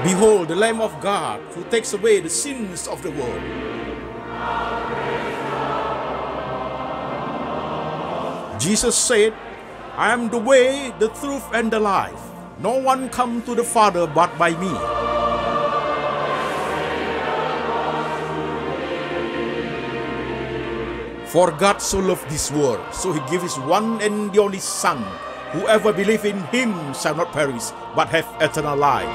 Behold, the Lamb of God who takes away the sins of the world. Jesus said, I am the way, the truth, and the life. No one comes to the Father but by me. For God so loved this world, so he gave his one and the only Son. Whoever believes in him shall not perish, but have eternal life.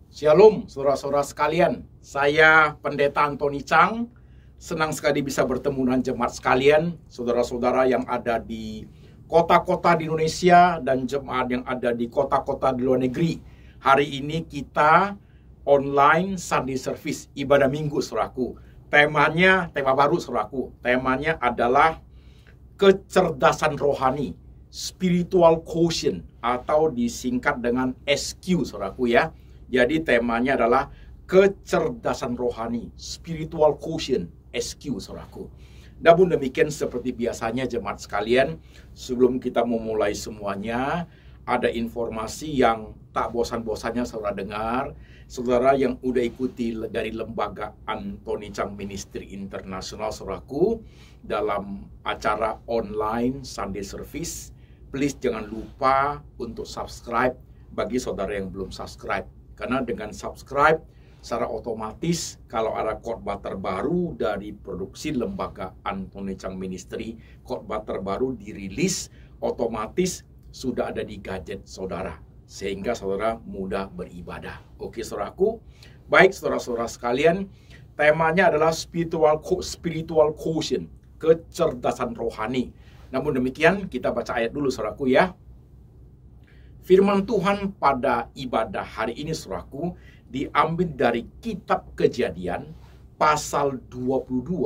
Shalom, saudara-saudara sekalian. Saya Pendeta Antoni Chang. Senang sekali bisa bertemu dengan jemaat sekalian, saudara-saudara yang ada di kota-kota di Indonesia dan jemaat yang ada di kota-kota di luar negeri. Hari ini kita online Sunday Service, ibadah minggu, saudaraku. Tema baru, saudaraku. Temanya adalah kecerdasan rohani, spiritual quotient, atau disingkat dengan SQ, saudaraku ya. Jadi temanya adalah kecerdasan rohani, spiritual quotient, SQ, saudaraku. Namun demikian, seperti biasanya jemaat sekalian, sebelum kita memulai semuanya, ada informasi yang tak bosan-bosannya saudara dengar. Saudara yang udah ikuti dari lembaga Antoni Chang Ministry International, saudaraku, dalam acara online Sunday Service, please jangan lupa untuk subscribe bagi saudara yang belum subscribe. Karena dengan subscribe, secara otomatis kalau ada khotbah terbaru dari produksi lembaga Antoni Chang Ministry, khotbah terbaru dirilis, otomatis sudah ada di gadget saudara, sehingga saudara mudah beribadah. Oke, saudaraku. Baik, saudara-saudara sekalian, temanya adalah spiritual quotient, kecerdasan rohani. Namun demikian, kita baca ayat dulu, saudaraku ya. Firman Tuhan pada ibadah hari ini, saudaraku, diambil dari kitab Kejadian pasal 22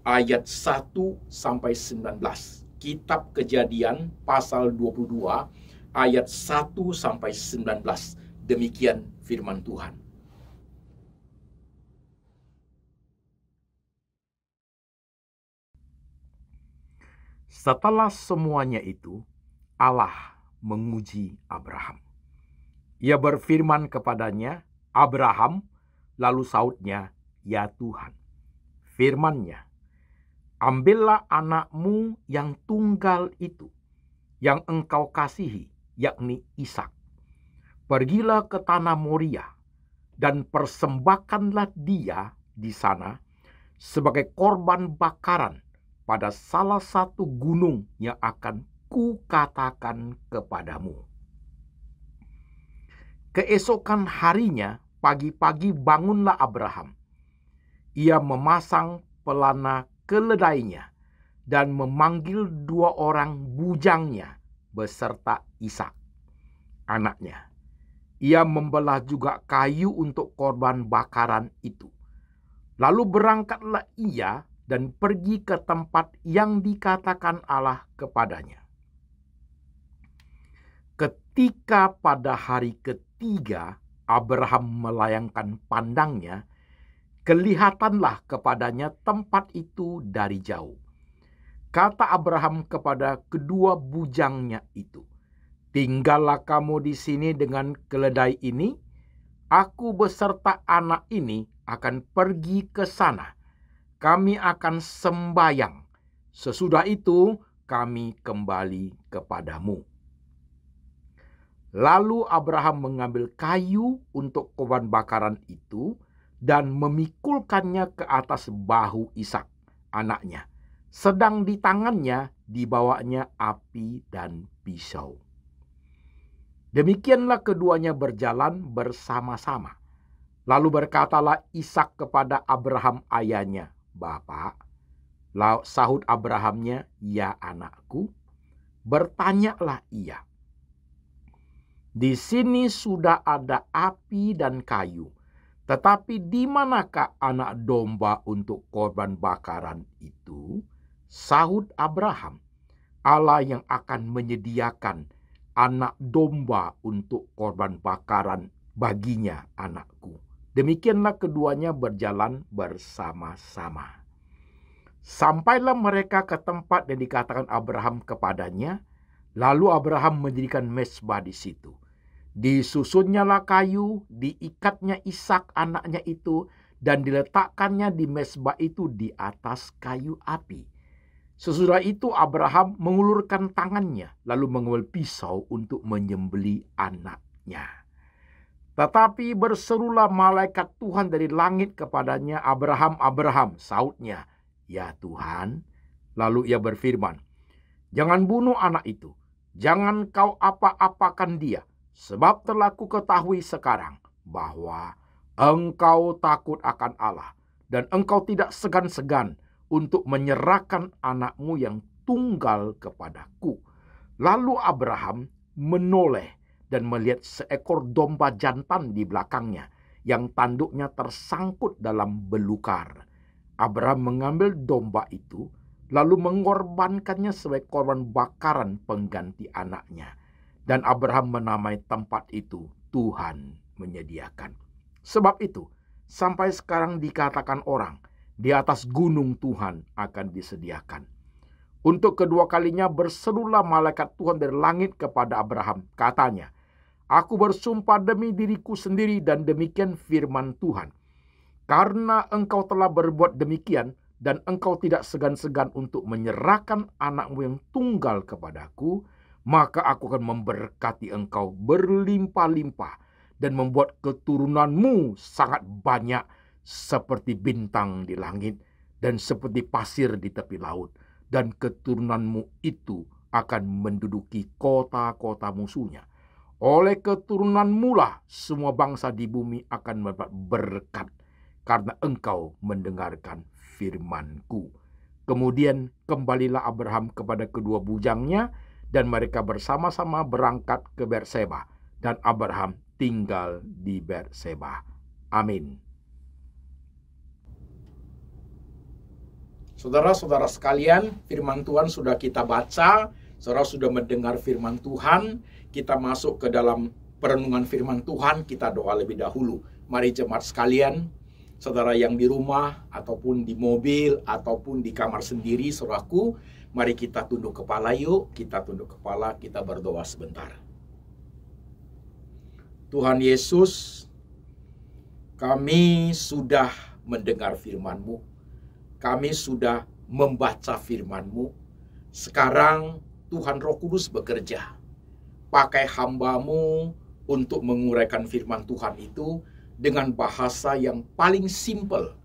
ayat 1 sampai 19. Kitab Kejadian pasal 22 ayat 1 sampai 19. Demikian firman Tuhan. Setelah semuanya itu, Allah menguji Abraham. Ia berfirman kepadanya, Abraham, lalu sautnya, ya Tuhan. Firman-Nya, ambillah anakmu yang tunggal itu, yang engkau kasihi, yakni Ishak. Pergilah ke tanah Moria, dan persembahkanlah dia di sana sebagai korban bakaran pada salah satu gunung yang akan kukatakan kepadamu. Keesokan harinya, pagi-pagi bangunlah Abraham. Ia memasang pelana keledainya dan memanggil 2 orang bujangnya beserta Ishak, anaknya. Ia membelah juga kayu untuk korban bakaran itu. Lalu berangkatlah ia dan pergi ke tempat yang dikatakan Allah kepadanya. Ketika pada hari ketiga Abraham melayangkan pandangnya, kelihatanlah kepadanya tempat itu dari jauh. Kata Abraham kepada kedua bujangnya itu, tinggallah kamu di sini dengan keledai ini, aku beserta anak ini akan pergi ke sana. Kami akan sembayang. Sesudah itu kami kembali kepadamu. Lalu Abraham mengambil kayu untuk korban bakaran itu dan memikulkannya ke atas bahu Ishak, anaknya. Sedang di tangannya dibawanya api dan pisau. Demikianlah keduanya berjalan bersama-sama. Lalu berkatalah Ishak kepada Abraham ayahnya, Bapak. Sahut Abrahamnya, ya anakku. Bertanyalah ia, di sini sudah ada api dan kayu, tetapi di manakah anak domba untuk korban bakaran itu? Sahut Abraham, Allah yang akan menyediakan anak domba untuk korban bakaran baginya, anakku. Demikianlah keduanya berjalan bersama-sama. Sampailah mereka ke tempat yang dikatakan Abraham kepadanya, Lalu Abraham mendirikan mezbah di situ. Disusunnyalah kayu, diikatnya Ishak anaknya itu, dan diletakkannya di mezbah itu di atas kayu api. Sesudah itu Abraham mengulurkan tangannya, lalu mengambil pisau untuk menyembelih anaknya. Tetapi berserulah malaikat Tuhan dari langit kepadanya, "Abraham, Abraham," sautnya. "Ya Tuhan." Lalu ia berfirman, "Jangan bunuh anak itu, jangan kau apa-apakan dia, sebab telah kuketahui sekarang bahwa engkau takut akan Allah, dan engkau tidak segan-segan untuk menyerahkan anakmu yang tunggal kepadaku." Lalu Abraham menoleh dan melihat seekor domba jantan di belakangnya, yang tanduknya tersangkut dalam belukar. Abraham mengambil domba itu, lalu mengorbankannya sebagai korban bakaran pengganti anaknya. Dan Abraham menamai tempat itu Tuhan menyediakan. Sebab itu, sampai sekarang dikatakan orang, di atas gunung Tuhan akan disediakan. Untuk kedua kalinya berserulah malaikat Tuhan dari langit kepada Abraham. Katanya, "Aku bersumpah demi diriku sendiri dan demikian firman Tuhan. Karena engkau telah berbuat demikian dan engkau tidak segan-segan untuk menyerahkan anakmu yang tunggal kepadaku, maka aku akan memberkati engkau berlimpah-limpah dan membuat keturunanmu sangat banyak seperti bintang di langit dan seperti pasir di tepi laut. Dan keturunanmu itu akan menduduki kota-kota musuhnya. Oleh keturunanmu lah semua bangsa di bumi akan mendapat berkat, karena engkau mendengarkan firman-Ku." Kemudian kembalilah Abraham kepada kedua bujangnya, dan mereka bersama-sama berangkat ke Berseba, dan Abraham tinggal di Berseba. Amin. Saudara-saudara sekalian, firman Tuhan sudah kita baca, saudara sudah mendengar firman Tuhan. Kita masuk ke dalam perenungan firman Tuhan, kita doa lebih dahulu. Mari jemaat sekalian, saudara yang di rumah, ataupun di mobil, ataupun di kamar sendiri, saudaraku, mari kita tunduk kepala yuk, kita tunduk kepala, kita berdoa sebentar. Tuhan Yesus, kami sudah mendengar firman-Mu, kami sudah membaca firman-Mu. Sekarang Tuhan Roh Kudus bekerja. Pakai hamba-Mu untuk menguraikan firman Tuhan itu dengan bahasa yang paling simpel,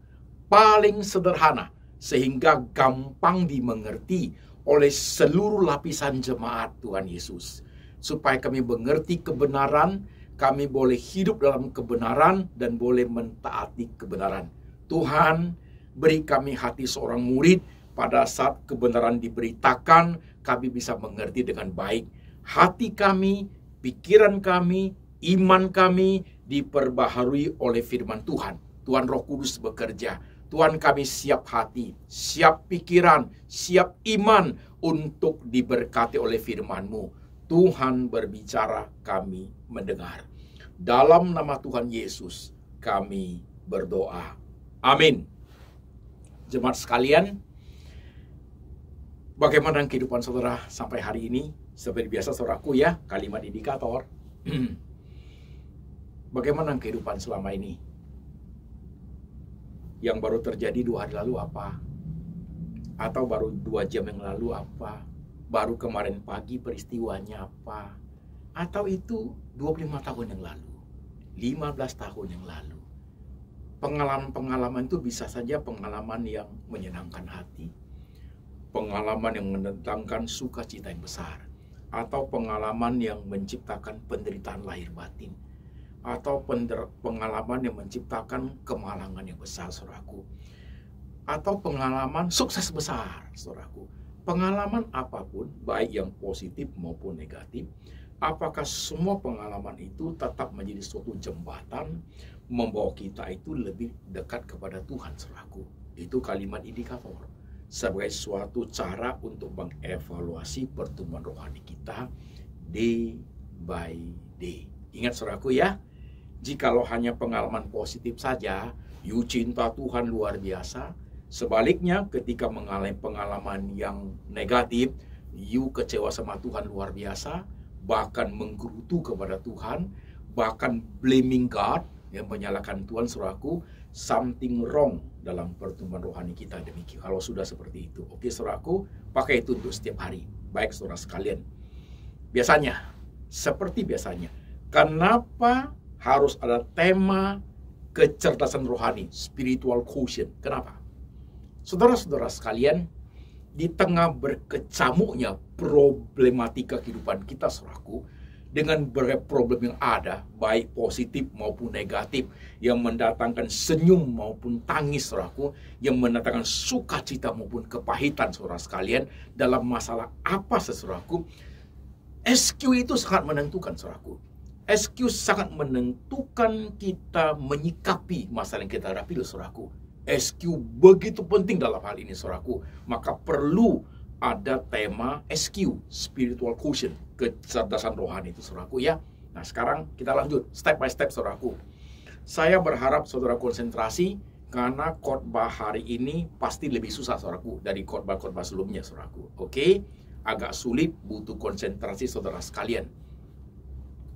paling sederhana, sehingga gampang dimengerti oleh seluruh lapisan jemaat Tuhan Yesus. Supaya kami mengerti kebenaran, kami boleh hidup dalam kebenaran dan boleh mentaati kebenaran. Tuhan, beri kami hati seorang murid pada saat kebenaran diberitakan, kami bisa mengerti dengan baik. Hati kami, pikiran kami, iman kami diperbaharui oleh firman Tuhan. Tuhan Roh Kudus bekerja. Tuhan, kami siap hati, siap pikiran, siap iman untuk diberkati oleh firman-Mu. Tuhan berbicara, kami mendengar. Dalam nama Tuhan Yesus, kami berdoa. Amin. Jemaat sekalian, bagaimana kehidupan saudara sampai hari ini? Seperti biasa saudaraku ya, kalimat indikator. Bagaimana kehidupan selama ini? Yang baru terjadi 2 hari lalu apa? Atau baru 2 jam yang lalu apa? Baru kemarin pagi peristiwanya apa? Atau itu 25 tahun yang lalu? 15 tahun yang lalu? Pengalaman-pengalaman itu bisa saja pengalaman yang menyenangkan hati, pengalaman yang mendatangkan sukacita yang besar, atau pengalaman yang menciptakan penderitaan lahir batin, atau pengalaman yang menciptakan kemalangan yang besar, saudaraku, atau pengalaman sukses besar, saudaraku. Pengalaman apapun, baik yang positif maupun negatif, apakah semua pengalaman itu tetap menjadi suatu jembatan membawa kita itu lebih dekat kepada Tuhan, saudaraku. Itu kalimat indikator sebagai suatu cara untuk mengevaluasi pertumbuhan rohani kita day by day. Ingat saudaraku ya, jikalau hanya pengalaman positif saja, you cinta Tuhan luar biasa. Sebaliknya ketika mengalami pengalaman yang negatif, You kecewa sama Tuhan luar biasa, bahkan menggerutu kepada Tuhan, bahkan blaming God, yang menyalahkan Tuhan, saudaraku, something wrong dalam pertumbuhan rohani kita demikian. Kalau sudah seperti itu, oke saudaraku, pakai itu untuk setiap hari. Baik saudara sekalian, seperti biasanya, kenapa harus ada tema kecerdasan rohani, spiritual quotient? Kenapa? Saudara-saudara sekalian, di tengah berkecamuknya problematika kehidupan kita, saudaraku, dengan berbagai problem yang ada, baik positif maupun negatif, yang mendatangkan senyum maupun tangis, saudaraku, yang mendatangkan sukacita maupun kepahitan, saudara sekalian, dalam masalah apa, saudaraku, SQ itu sangat menentukan, saudaraku. SQ sangat menentukan kita menyikapi masalah yang kita hadapi, saudaraku. SQ begitu penting dalam hal ini, saudaraku. Maka perlu ada tema SQ, spiritual quotient, kecerdasan rohani itu, saudaraku ya. Nah, sekarang kita lanjut step by step, saudaraku. Saya berharap saudara konsentrasi, karena khotbah hari ini pasti lebih susah, saudaraku, dari khotbah-khotbah sebelumnya, saudaraku. Oke, agak sulit, butuh konsentrasi saudara sekalian.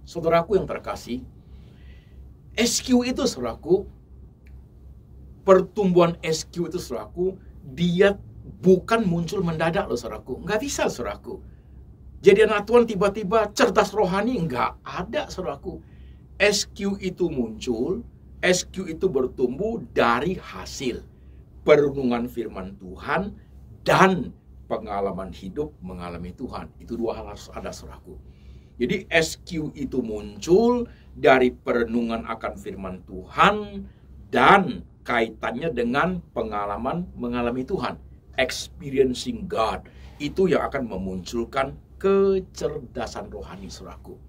Saudaraku yang terkasih, SQ itu, saudaraku, pertumbuhan SQ itu, saudaraku, dia bukan muncul mendadak loh, saudaraku. Nggak bisa, saudaraku. Jadi anak Tuhan tiba-tiba cerdas rohani, nggak ada, saudaraku. SQ itu muncul, SQ itu bertumbuh dari hasil perenungan firman Tuhan dan pengalaman hidup mengalami Tuhan. Itu dua hal harus ada, saudaraku. Jadi SQ itu muncul dari perenungan akan firman Tuhan dan kaitannya dengan pengalaman mengalami Tuhan, experiencing God. Itu yang akan memunculkan kecerdasan rohani, saudaraku.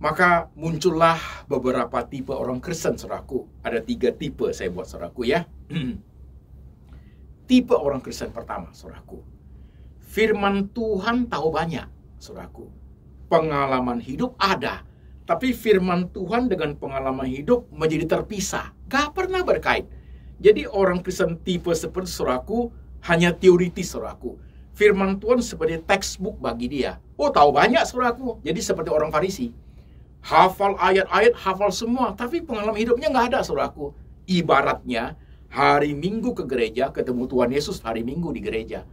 Maka muncullah beberapa tipe orang Kristen, saudaraku. Ada 3 tipe saya buat, saudaraku ya. Tipe orang Kristen pertama, saudaraku, firman Tuhan tahu banyak, saudaraku. Pengalaman hidup ada, tapi firman Tuhan dengan pengalaman hidup menjadi terpisah, gak pernah berkait. Jadi orang Kristen tipe seperti, saudaraku, hanya teoritis, saudaraku. Firman Tuhan seperti textbook bagi dia. Oh, tahu banyak, saudaraku. Jadi seperti orang Farisi, hafal ayat-ayat, hafal semua, tapi pengalaman hidupnya nggak ada, saudaraku. Ibaratnya hari Minggu ke gereja, ketemu Tuhan Yesus hari Minggu di gereja.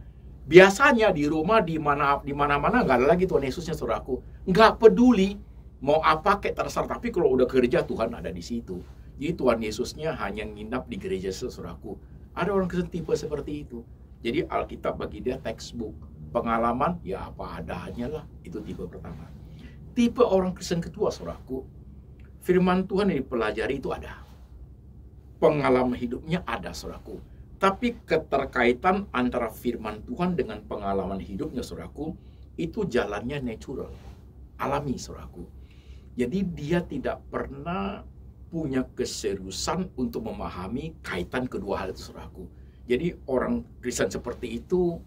Biasanya di rumah, di mana-mana nggak ada lagi Tuhan Yesusnya, saudaraku. Nggak peduli mau apa kayak terserah, tapi kalau udah kerja Tuhan ada di situ. Jadi Tuhan Yesusnya hanya nginap di gereja, saudaraku. Ada orang Kristen tipe seperti itu. Jadi Alkitab bagi dia textbook. Pengalaman ya apa adanya lah. Itu tipe pertama. Tipe orang Kristen kedua, saudaraku, firman Tuhan yang dipelajari itu ada, pengalaman hidupnya ada, saudaraku. Tapi keterkaitan antara firman Tuhan dengan pengalaman hidupnya, saudaraku, itu jalannya natural, alami, saudaraku. Jadi dia tidak pernah punya keseriusan untuk memahami kaitan kedua hal itu, saudaraku. Jadi orang Kristen seperti itu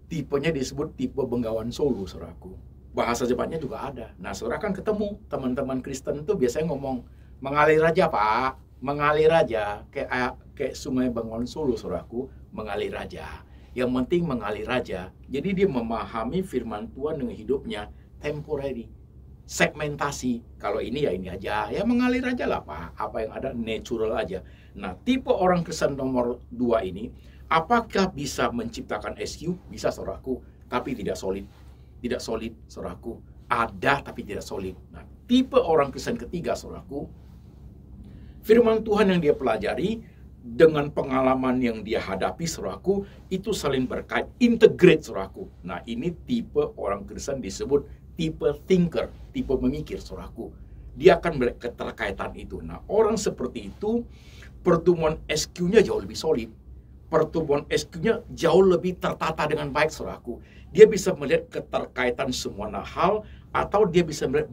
tipenya disebut tipe Bengawan Solo, saudaraku. Bahasa Jepangnya juga ada. Nah, saudara kan ketemu teman-teman Kristen itu biasanya ngomong mengalir aja, Pak, mengalir aja, kayak sungai Bengawan Solo, saudaraku, mengalir aja. Yang penting mengalir aja. Jadi dia memahami firman Tuhan dengan hidupnya temporary, segmentasi. Kalau ini ya ini aja, ya mengalir aja lah, Pak. Apa yang ada natural aja. Nah, tipe orang Kristen nomor 2 ini, apakah bisa menciptakan SQ? Bisa, saudaraku, tapi tidak solid. Tidak solid, saudaraku. Ada tapi tidak solid. Nah, tipe orang Kristen ketiga, saudaraku, firman Tuhan yang dia pelajari dengan pengalaman yang dia hadapi, saudaraku, itu saling berkait, integrate, saudaraku. Nah, ini tipe orang Kristen disebut tipe thinker, tipe memikir, saudaraku. Dia akan melihat keterkaitan itu. Nah, orang seperti itu, pertumbuhan SQ-nya jauh lebih solid. Pertumbuhan SQ-nya jauh lebih tertata dengan baik, saudaraku. Dia bisa melihat keterkaitan semua hal, atau dia bisa melihat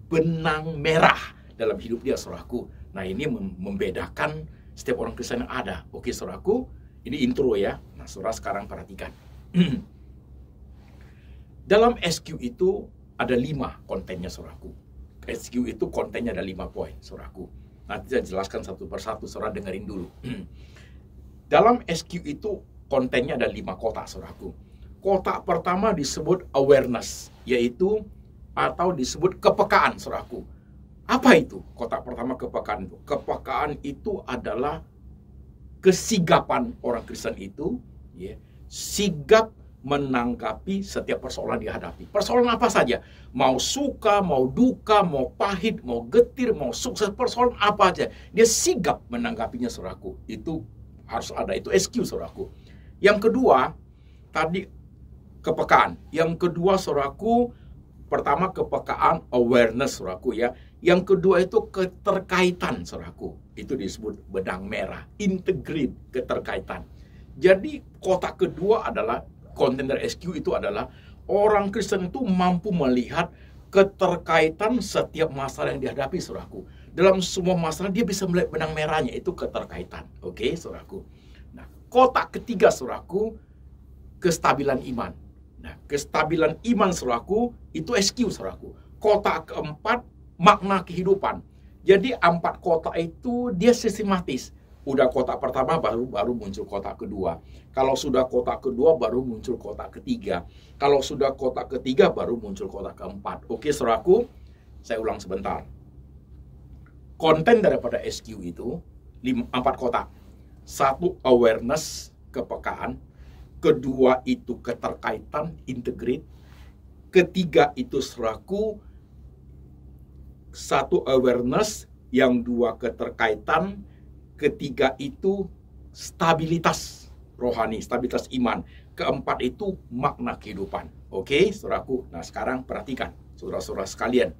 benang merah dalam hidup dia, saudaraku. Nah, ini membedakan setiap orang Kristen yang ada. Oke, saudaraku, ini intro ya. Nah, saudara sekarang perhatikan. Dalam SQ itu ada 5 kontennya, saudaraku. SQ itu kontennya ada 5 poin, saudaraku. Nanti saya jelaskan satu persatu, saudara dengerin dulu. Dalam SQ itu kontennya ada 5 kotak, saudaraku. Kotak pertama disebut awareness, yaitu atau disebut kepekaan, saudaraku. Apa itu kotak pertama kepekaan itu? Kepekaan itu adalah kesigapan orang Kristen itu, ya, sigap menanggapi setiap persoalan dihadapi. Persoalan apa saja, mau suka, mau duka, mau pahit, mau getir, mau sukses, persoalan apa aja, dia sigap menanggapinya, saudaraku. Itu harus ada, itu SQ, saudaraku. Yang kedua, tadi kepekaan. Yang kedua, saudaraku, pertama kepekaan, awareness, saudaraku, ya. Yang kedua itu keterkaitan, saudaraku. Itu disebut benang merah, integrate, keterkaitan. Jadi kotak kedua adalah kontainer SQ, itu adalah orang Kristen itu mampu melihat keterkaitan setiap masalah yang dihadapi, saudaraku. Dalam semua masalah dia bisa melihat benang merahnya, itu keterkaitan. Oke, saudaraku. Nah, kotak ketiga, saudaraku, kestabilan iman. Nah, kestabilan iman, saudaraku, itu SQ, saudaraku. Kotak keempat, makna kehidupan. Jadi 4 kotak itu dia sistematis. Udah kotak pertama baru muncul kotak kedua. Kalau sudah kotak kedua baru muncul kotak ketiga. Kalau sudah kotak ketiga baru muncul kotak keempat. Oke, saudaraku, saya ulang sebentar. Konten daripada SQ itu 4 kotak. 1 awareness, kepekaan. Kedua itu keterkaitan, integrate. Ketiga itu, saudaraku, 1 awareness, yang 2 keterkaitan, ketiga itu stabilitas rohani, stabilitas iman, keempat itu makna kehidupan. Oke, saudaraku. Nah, sekarang perhatikan, saudara-saudara sekalian.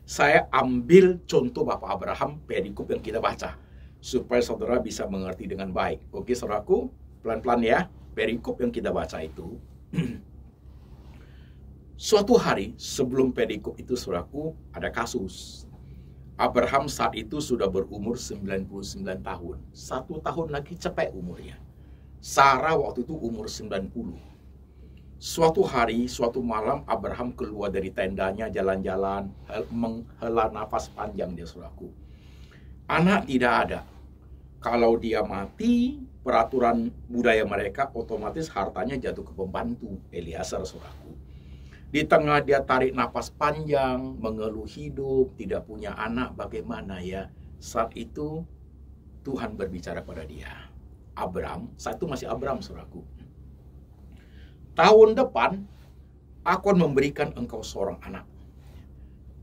Saya ambil contoh Bapak Abraham, perikop yang kita baca, supaya saudara bisa mengerti dengan baik. Oke, saudaraku, pelan-pelan ya. Perikop yang kita baca itu, suatu hari sebelum perikop itu, saudaraku, ada kasus. Abraham saat itu sudah berumur 99 tahun. 1 tahun lagi capai umurnya. Sarah waktu itu umur 90. Suatu hari, suatu malam, Abraham keluar dari tendanya, jalan-jalan, menghela nafas panjang dia, saudaraku. Anak tidak ada. Kalau dia mati, peraturan budaya mereka otomatis hartanya jatuh ke pembantu Eliezer, saudaraku. Di tengah dia tarik napas panjang, mengeluh hidup, tidak punya anak, bagaimana ya? Saat itu Tuhan berbicara pada dia. Abram, saat itu masih Abram, saudaraku. Tahun depan aku akan memberikan engkau seorang anak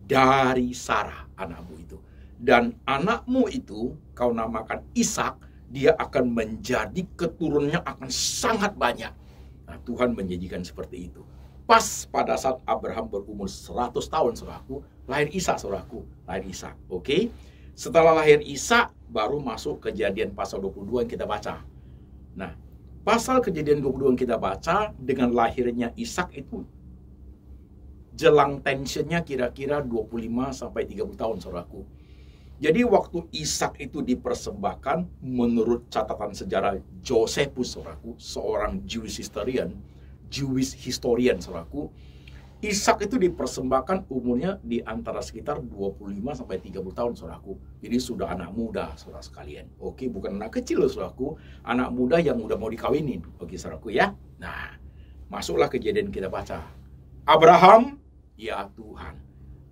dari Sarah, anakmu itu. Dan anakmu itu kau namakan Ishak, dia akan menjadi keturunannya akan sangat banyak. Nah, Tuhan menjanjikan seperti itu. Pas pada saat Abraham berumur 100 tahun, saudaraku, lahir Ishak, saudaraku, lahir Ishak. Oke. Setelah lahir Ishak, baru masuk Kejadian pasal 22 yang kita baca. Nah, pasal Kejadian 22 yang kita baca, dengan lahirnya Ishak itu jelang tensionnya kira-kira 25 sampai 30 tahun, saudaraku. Jadi waktu Ishak itu dipersembahkan, menurut catatan sejarah Josephus, saudaraku, seorang Jewish historian, saudaraku, Ishak itu dipersembahkan umurnya di antara sekitar 25 sampai 30 tahun, saudaraku. Jadi sudah anak muda, saudara sekalian. Oke, bukan anak kecil, saudaraku, anak muda yang udah mau dikawinin. Oke, saudaraku ya. Nah, masuklah Kejadian kita baca. Abraham, ya Tuhan,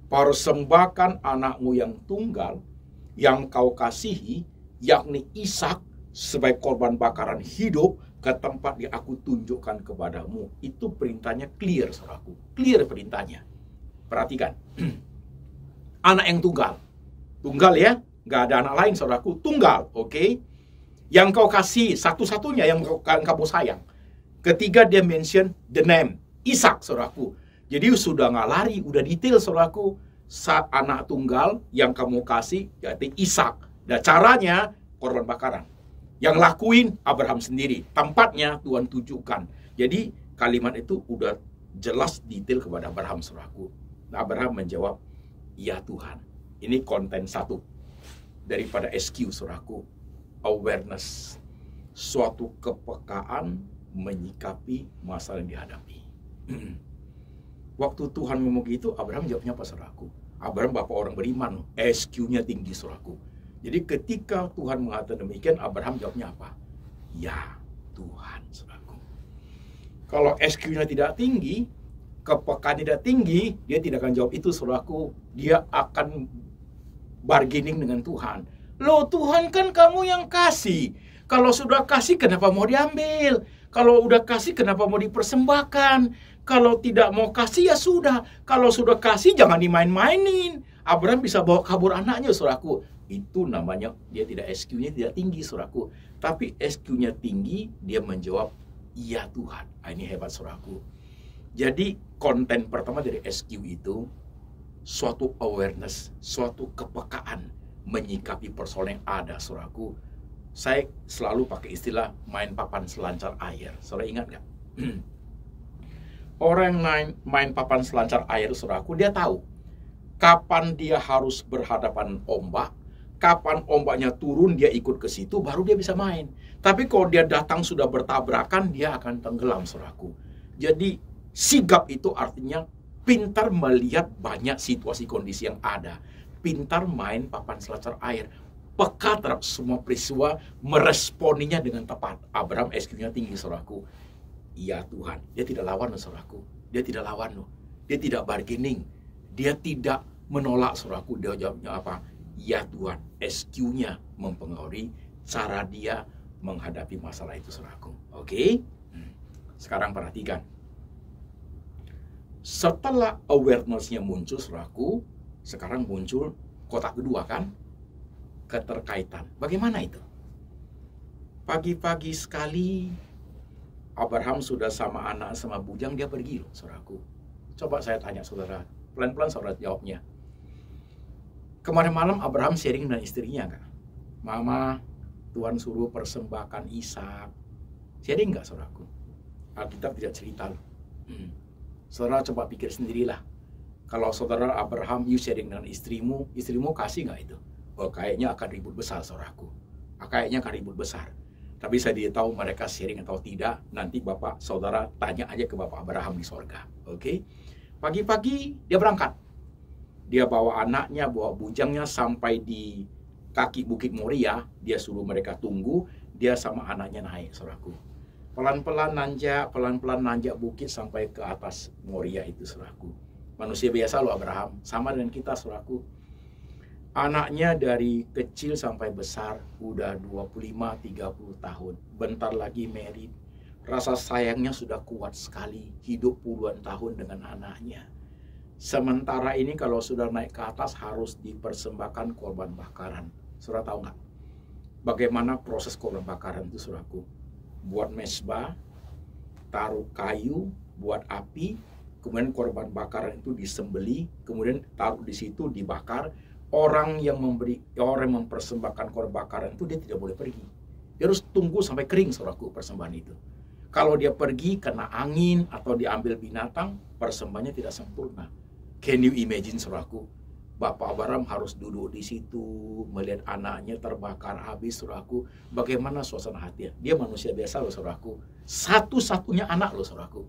persembahkan anakmu yang tunggal, yang kau kasihi, yakni Ishak, sebagai korban bakaran hidup ke tempat yang aku tunjukkan kepadamu. Itu perintahnya clear, saudaraku. Clear perintahnya. Perhatikan. Anak yang tunggal. Tunggal ya. Nggak ada anak lain, saudaraku. Tunggal, oke? Yang kau kasih, satu-satunya yang kamu sayang. Ketiga dia mention the name. Ishak, saudaraku. Jadi sudah nggak lari, udah detail, saudaraku. Saat anak tunggal yang kamu kasih, yaitu Ishak. Dan caranya, korban bakaran. Yang lakuin Abraham sendiri. Tempatnya Tuhan tunjukkan. Jadi kalimat itu udah jelas detail kepada Abraham, saudaraku. Nah, Abraham menjawab, ya Tuhan. Ini konten 1 daripada SQ, saudaraku. Awareness. Suatu kepekaan menyikapi masalah yang dihadapi. Waktu Tuhan ngomong gitu, Abraham jawabnya apa, saudaraku? Abraham bapak orang beriman. SQ-nya tinggi, saudaraku. Jadi ketika Tuhan mengatakan demikian, Abraham jawabnya apa? Ya Tuhan, saudaraku. Kalau SQ-nya tidak tinggi, kepekaan tidak tinggi, dia tidak akan jawab itu, saudaraku. Dia akan bargaining dengan Tuhan. Loh, Tuhan kan kamu yang kasih. Kalau sudah kasih, kenapa mau diambil? Kalau udah kasih, kenapa mau dipersembahkan? Kalau tidak mau kasih, ya sudah. Kalau sudah kasih, jangan dimain-mainin. Abraham bisa bawa kabur anaknya, saudaraku. Itu namanya dia tidak SQ-nya tidak tinggi, saudaraku. Tapi SQ-nya tinggi, dia menjawab, iya Tuhan. Ini hebat, saudaraku. Jadi konten pertama dari SQ itu suatu awareness, suatu kepekaan menyikapi persoalan yang ada, saudaraku. Saya selalu pakai istilah main papan selancar air. Saudara ingat nggak? Orang yang main papan selancar air, saudaraku, dia tahu kapan dia harus berhadapan ombak, kapan ombaknya turun, dia ikut ke situ, baru dia bisa main. Tapi kalau dia datang sudah bertabrakan, dia akan tenggelam, saudaraku. Jadi sigap itu artinya pintar melihat banyak situasi kondisi yang ada, pintar main papan selancar air, peka terhadap semua peristiwa, meresponinya dengan tepat. Abraham SQ-nya tinggi, saudaraku. Iya Tuhan, dia tidak lawan, saudaraku. Dia tidak lawan, dia tidak bargaining, dia tidak menolak, saudaraku. Dia jawabnya apa? Iya Tuhan. SQ-nya mempengaruhi cara dia menghadapi masalah itu, saudaraku. Oke? Sekarang perhatikan. Setelah awareness-nya muncul, saudaraku, sekarang muncul kotak kedua, kan? Keterkaitan. Bagaimana itu? Pagi-pagi sekali Abraham sudah sama anak sama bujang, dia pergi loh, saudaraku. Coba saya tanya saudara, pelan-pelan saudara jawabnya. Kemarin malam Abraham sharing dengan istrinya nggak? Mama, Tuhan suruh persembahkan Ishak. Sharing nggak, saudaraku? Alkitab tidak cerita loh. Saudara coba pikir sendirilah. Kalau saudara Abraham, you sharing dengan istrimu kasih nggak itu? Oh, kayaknya akan ribut besar, saudaraku. Kayaknya akan ribut besar. Tapi saya tidak tahu mereka sharing atau tidak. Nanti bapak saudara tanya aja ke bapak Abraham di sorga. Oke? Pagi-pagi dia berangkat. Dia bawa anaknya, bawa bujangnya sampai di kaki Bukit Moria. Dia suruh mereka tunggu. Dia sama anaknya naik, saudaraku. Pelan-pelan nanjak bukit sampai ke atas Moria itu, saudaraku. Manusia biasa loh Abraham. Sama dengan kita, saudaraku. Anaknya dari kecil sampai besar udah 25-30 tahun. Bentar lagi married. Rasa sayangnya sudah kuat sekali. Hidup puluhan tahun dengan anaknya. Sementara ini kalau sudah naik ke atas harus dipersembahkan korban bakaran. Saudara tahu nggak? Bagaimana proses korban bakaran itu, saudaraku? Buat mezbah, taruh kayu, buat api, kemudian korban bakaran itu disembeli, kemudian taruh di situ dibakar. Orang yang mempersembahkan korban bakaran itu dia tidak boleh pergi. Dia harus tunggu sampai kering, saudaraku, persembahan itu. Kalau dia pergi kena angin atau diambil binatang, persembahannya tidak sempurna. Can you imagine, saudaraku? Bapak Abraham harus duduk di situ melihat anaknya terbakar habis, saudaraku. Bagaimana suasana hatinya? Dia manusia biasa loh, saudaraku. Satu-satunya anak loh, saudaraku.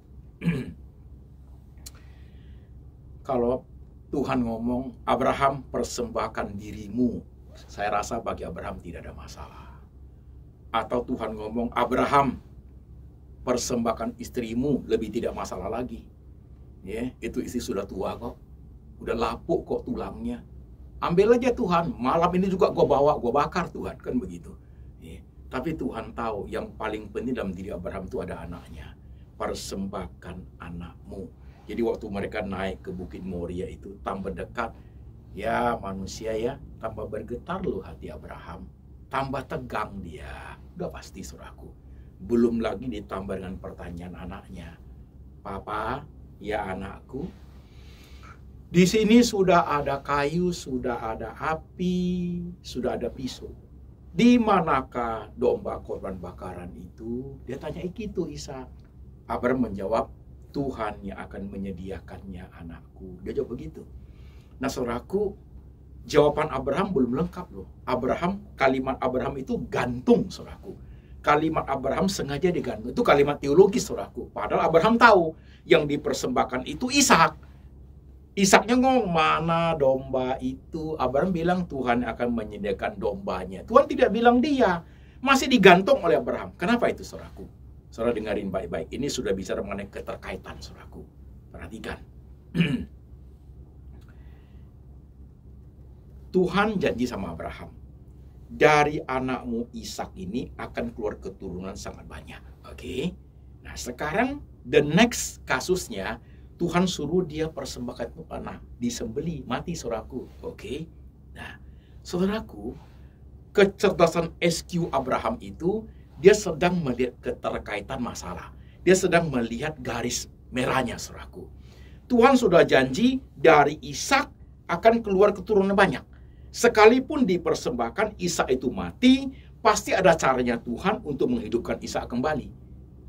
Kalau Tuhan ngomong, Abraham persembahkan dirimu, saya rasa bagi Abraham tidak ada masalah. Atau Tuhan ngomong, Abraham persembahkan istrimu, lebih tidak masalah lagi. Ya, itu istri sudah tua kok, udah lapuk kok tulangnya. Ambil aja Tuhan, malam ini juga gue bawa, gue bakar Tuhan, kan begitu. Ya. Tapi Tuhan tahu yang paling penting dalam diri Abraham itu ada anaknya. Persembahkan anakmu. Jadi waktu mereka naik ke Bukit Moria itu tambah dekat, ya manusia ya, tambah bergetar loh hati Abraham, tambah tegang dia, udah pasti, saudaraku. Belum lagi ditambah dengan pertanyaan anaknya, Papa, ya anakku, di sini sudah ada kayu, sudah ada api, sudah ada pisau. Di manakah domba korban bakaran itu? Dia tanya gitu Ishak. Abraham menjawab, Tuhan yang akan menyediakannya anakku. Dia jawab begitu. Nah, saudaraku, jawaban Abraham belum lengkap loh. Kalimat Abraham itu gantung, saudaraku. Kalimat Abraham sengaja digantung. Itu kalimat teologis, saudaraku. Padahal Abraham tahu yang dipersembahkan itu Ishak. Ishaknya ngomong, mana domba itu? Abraham bilang Tuhan akan menyediakan dombanya. Tuhan tidak bilang dia. Masih digantung oleh Abraham. Kenapa itu, saudaraku? Saudara dengarin baik-baik. Ini sudah bicara mengenai keterkaitan, saudaraku. Perhatikan. Tuhan janji sama Abraham, dari anakmu Ishak ini akan keluar keturunan sangat banyak. Oke. Nah, sekarang the next kasusnya, Tuhan suruh dia persembahkan anak, disembeli, mati, saudaraku. Oke. Nah, saudaraku, kecerdasan SQ Abraham itu, dia sedang melihat keterkaitan masalah. Dia sedang melihat garis merahnya, saudaraku. Tuhan sudah janji dari Ishak akan keluar keturunan banyak. Sekalipun dipersembahkan Ishak itu mati, pasti ada caranya Tuhan untuk menghidupkan Ishak kembali.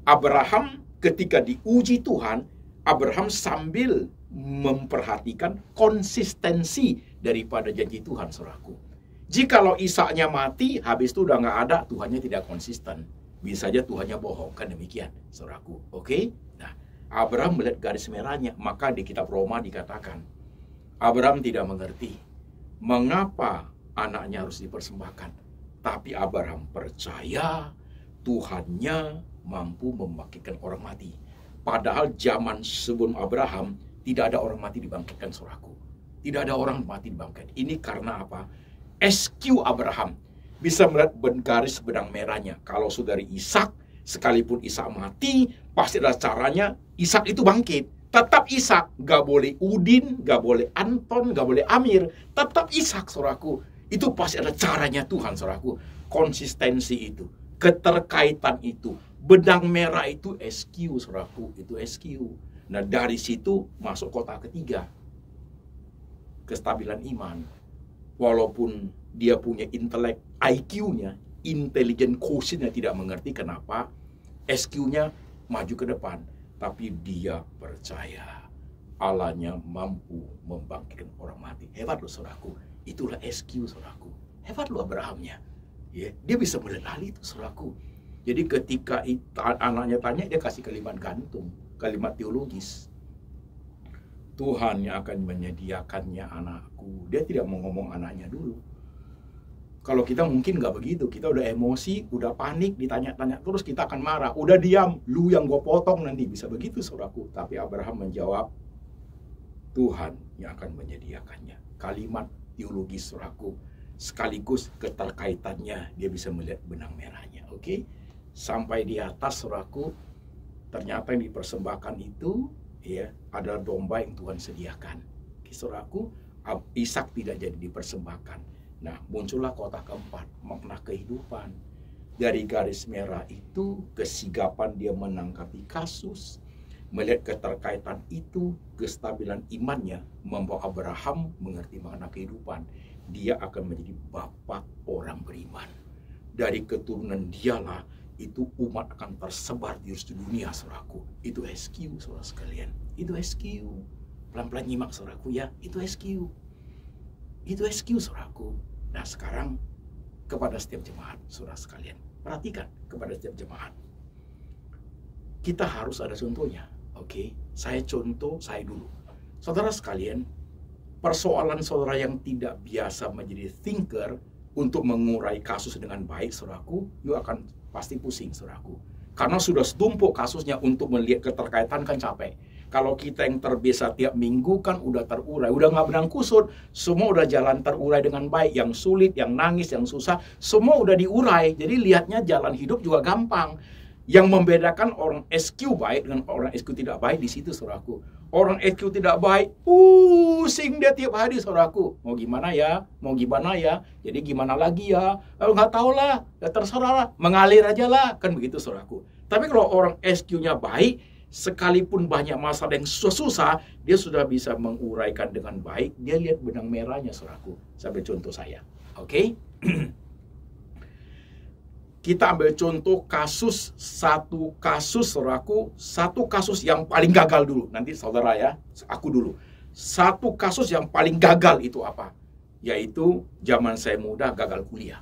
Abraham ketika diuji Tuhan, Abraham sambil memperhatikan konsistensi daripada janji Tuhan, saudaraku. Jikalau Ishaknya mati, habis itu udah nggak ada, Tuhannya tidak konsisten. Bisa saja Tuhannya bohong, kan demikian, saudaraku. Oke? Nah, Abraham melihat garis merahnya, maka di kitab Roma dikatakan, Abraham tidak mengerti mengapa anaknya harus dipersembahkan. Tapi Abraham percaya Tuhannya mampu membangkitkan orang mati. Padahal zaman sebelum Abraham tidak ada orang mati dibangkitkan, saudaraku. Tidak ada orang mati dibangkitkan. Ini karena apa? SQ Abraham bisa melihat garis benang merahnya. Kalau saudari Ishak, sekalipun Ishak mati, pasti ada caranya Ishak itu bangkit. Tetap Ishak, gak boleh Udin, gak boleh Anton, gak boleh Amir. Tetap Ishak, saudaraku. Itu pasti ada caranya Tuhan, saudaraku. Konsistensi itu, keterkaitan itu, benang merah itu SQ, saudaraku. Itu SQ. Nah, dari situ masuk kota ketiga. Kestabilan iman. Walaupun dia punya intelek, IQ-nya, intelligent quotient-nya tidak mengerti kenapa SQ-nya maju ke depan. Tapi dia percaya Allahnya mampu membangkitkan orang mati. Hebat loh, saudaraku. Itulah SQ, saudaraku. Hebat loh Abrahamnya. Ya, dia bisa melihat hal itu, saudaraku. Jadi ketika anaknya tanya, dia kasih kalimat gantung, kalimat teologis. Tuhan yang akan menyediakannya anakku. Dia tidak mau ngomong anaknya dulu. Kalau kita mungkin nggak begitu, kita udah emosi, udah panik, ditanya-tanya terus kita akan marah. Udah diam, lu yang gue potong nanti. Bisa begitu, saudaraku. Tapi Abraham menjawab, Tuhan yang akan menyediakannya. Kalimat teologis, saudaraku. Sekaligus keterkaitannya, dia bisa melihat benang merahnya. Oke? Sampai di atas, saudaraku, ternyata yang dipersembahkan itu ya adalah domba yang Tuhan sediakan. Oke, saudaraku, Ishak tidak jadi dipersembahkan. Nah, muncullah kota keempat, makna kehidupan. Dari garis merah itu, kesigapan dia menanggapi kasus. Melihat keterkaitan itu, kestabilan imannya membawa Abraham mengerti makna kehidupan. Dia akan menjadi bapak orang beriman. Dari keturunan dialah, itu umat akan tersebar di seluruh dunia, saudaraku. Itu SQ, saudara sekalian. Itu SQ. Pelan-pelan nyimak, saudaraku ya. Itu SQ. Itu SQ, saudaraku. Nah, sekarang kepada setiap jemaat, saudara sekalian, perhatikan kepada setiap jemaat. Kita harus ada contohnya, oke? Saya contoh, saya dulu. Saudara sekalian, persoalan saudara yang tidak biasa menjadi thinker untuk mengurai kasus dengan baik, saudaraku, you akan pasti pusing, saudaraku. Karena sudah setumpuk kasusnya, untuk melihat keterkaitan kan capek. Kalau kita yang terbiasa tiap minggu kan udah terurai, udah nggak benang kusut, semua udah jalan terurai dengan baik. Yang sulit, yang nangis, yang susah, semua udah diurai. Jadi lihatnya jalan hidup juga gampang. Yang membedakan orang SQ baik dengan orang SQ tidak baik di situ, saudaraku. Orang SQ tidak baik, pusing dia tiap hari, saudaraku. Mau gimana ya? Mau gimana ya? Jadi gimana lagi ya? Nggak tahu lah, ya terserah lah, mengalir aja lah, kan begitu, saudaraku. Tapi kalau orang SQ-nya baik, sekalipun banyak masalah yang susah-susah, dia sudah bisa menguraikan dengan baik. Dia lihat benang merahnya, saudaraku. Sampai contoh saya, oke? Kita ambil contoh satu kasus, saudaraku. Satu kasus yang paling gagal dulu. Nanti saudara ya, aku dulu. Satu kasus yang paling gagal itu apa? Yaitu zaman saya muda gagal kuliah.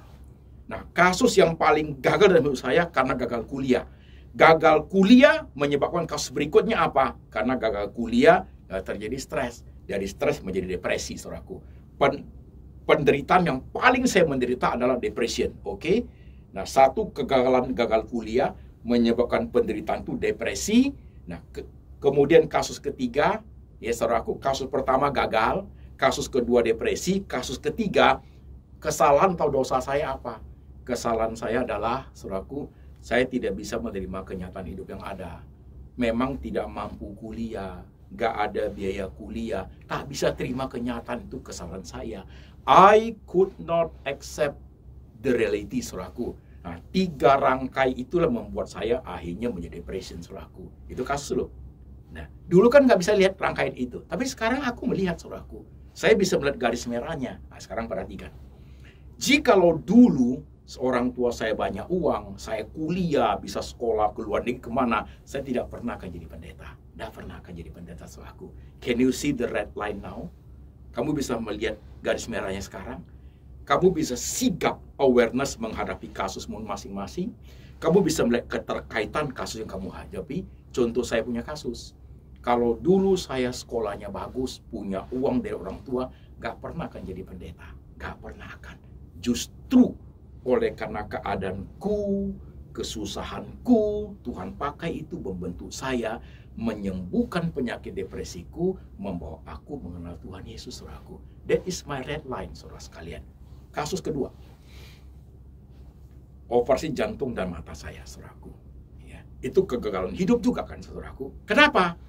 Nah, kasus yang paling gagal dalam hidup saya karena gagal kuliah. Gagal kuliah menyebabkan kasus berikutnya apa? Karena gagal kuliah terjadi stres. Dari stres menjadi depresi, saudaraku. Penderitaan yang paling saya menderita adalah depression, oke? Nah, satu kegagalan gagal kuliah menyebabkan penderitaan itu depresi. Nah, kemudian kasus ketiga, ya saudaraku, kasus pertama gagal, kasus kedua depresi, kasus ketiga kesalahan atau dosa saya apa? Kesalahan saya adalah, saudaraku, saya tidak bisa menerima kenyataan hidup yang ada. Memang tidak mampu kuliah, gak ada biaya kuliah, tak bisa terima kenyataan, itu kesalahan saya. I could not accept the reality, saudaraku. Nah, 3 rangkai itulah membuat saya akhirnya menjadi depression, saudaraku. Itu kasus loh. Nah, dulu kan nggak bisa lihat rangkaian itu, tapi sekarang aku melihat, saudaraku. Saya bisa melihat garis merahnya. Nah, sekarang perhatikan. Jikalau dulu seorang tua saya banyak uang, saya kuliah, bisa sekolah ke luar negeri kemana, saya tidak pernah akan jadi pendeta. Tidak pernah akan jadi pendeta, saudaraku. Can you see the red line now? Kamu bisa melihat garis merahnya sekarang. Kamu bisa sigap awareness menghadapi kasus masing-masing. Kamu bisa melihat keterkaitan kasus yang kamu hadapi. Contoh, saya punya kasus. Kalau dulu saya sekolahnya bagus, punya uang dari orang tua, gak pernah akan jadi pendeta. Gak pernah akan. Justru oleh karena keadaanku, kesusahanku, Tuhan pakai itu membentuk saya, menyembuhkan penyakit depresiku, membawa aku mengenal Tuhan Yesus, saudaraku. That is my red line, saudara sekalian. Kasus kedua, operasi jantung dan mata saya, saudaraku. Ya, itu kegagalan hidup juga kan, saudaraku. Kenapa?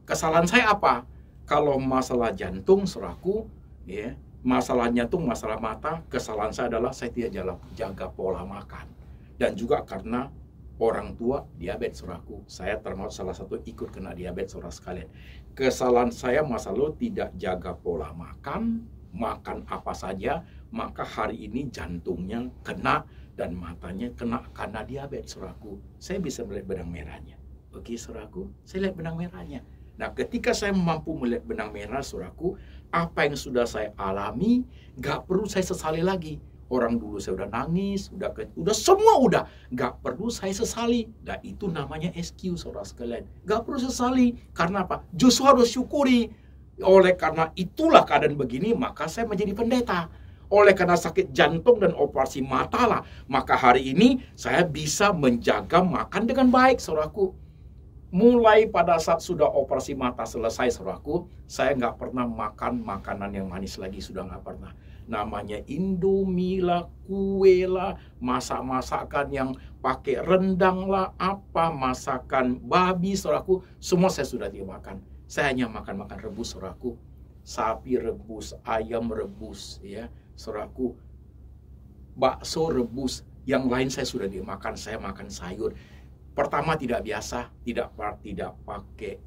Kesalahan saya apa? Kalau masalah jantung, saudaraku, ya, masalah jantung, masalah mata, kesalahan saya adalah saya tidak jaga pola makan. Dan juga karena orang tua diabetes, saudaraku. Saya termasuk salah satu ikut kena diabetes, saudara sekalian. Kesalahan saya masa lalu tidak jaga pola makan, makan apa saja, maka hari ini jantungnya kena dan matanya kena karena diabetes, saudaraku. Saya bisa melihat benang merahnya. Oke, saudaraku, saya lihat benang merahnya. Nah, ketika saya mampu melihat benang merah, saudaraku, apa yang sudah saya alami, gak perlu saya sesali lagi. Orang dulu saya udah nangis, udah semua udah. Gak perlu saya sesali. Nah, itu namanya SQ, saudara sekalian. Gak perlu sesali. Karena apa? Justru harus syukuri. Oleh karena itulah keadaan begini, maka saya menjadi pendeta. Oleh karena sakit jantung dan operasi mata lah, maka hari ini saya bisa menjaga makan dengan baik, saudaraku. Mulai pada saat sudah operasi mata selesai, saudaraku, saya nggak pernah makan makanan yang manis lagi, sudah nggak pernah. Namanya Indomie lah, kue lah, masak-masakan yang pakai rendang lah, apa, masakan babi, saudaraku, semua saya sudah tidak makan. Saya hanya makan rebus, saudaraku. Sapi rebus, ayam rebus, ya, saudaraku. Bakso rebus, yang lain saya sudah dimakan, saya makan sayur. Pertama tidak biasa, tidak pakai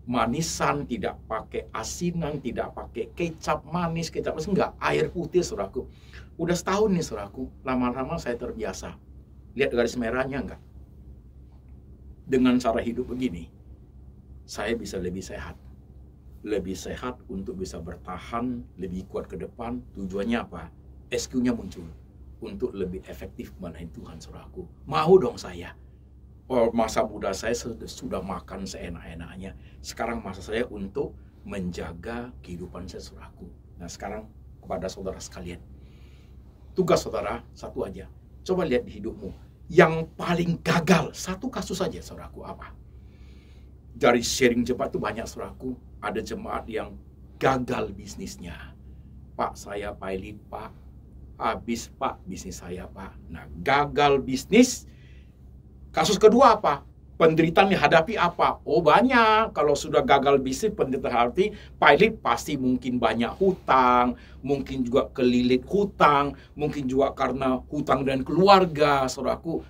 manisan, tidak pakai asinan, tidak pakai kecap manis, enggak, air putih, saudaraku. Udah setahun nih, saudaraku, lama-lama saya terbiasa. Lihat garis merahnya enggak? Dengan cara hidup begini, saya bisa lebih sehat. Lebih sehat untuk bisa bertahan, lebih kuat ke depan. Tujuannya apa? SQ-nya muncul. Untuk lebih efektif melayani Tuhan, saudaraku. Mau dong saya. Oh, masa muda saya sudah makan seenak-enaknya. Sekarang masa saya untuk menjaga kehidupan saya, saudaraku. Nah, sekarang kepada saudara sekalian. Tugas saudara satu aja. Coba lihat di hidupmu. Yang paling gagal, satu kasus saja, saudaraku, apa? Dari sharing jemaat itu banyak, saudaraku. Ada jemaat yang gagal bisnisnya. Pak, saya pilot, Pak. Habis, Pak, bisnis saya, Pak. Nah, gagal bisnis. Kasus kedua apa? Penderitaan yang hadapi apa? Oh, banyak. Kalau sudah gagal bisnis, penderitaan hadapi, pilot pasti mungkin banyak hutang, mungkin juga kelilit hutang, mungkin juga karena hutang dan keluarga, saudaraku.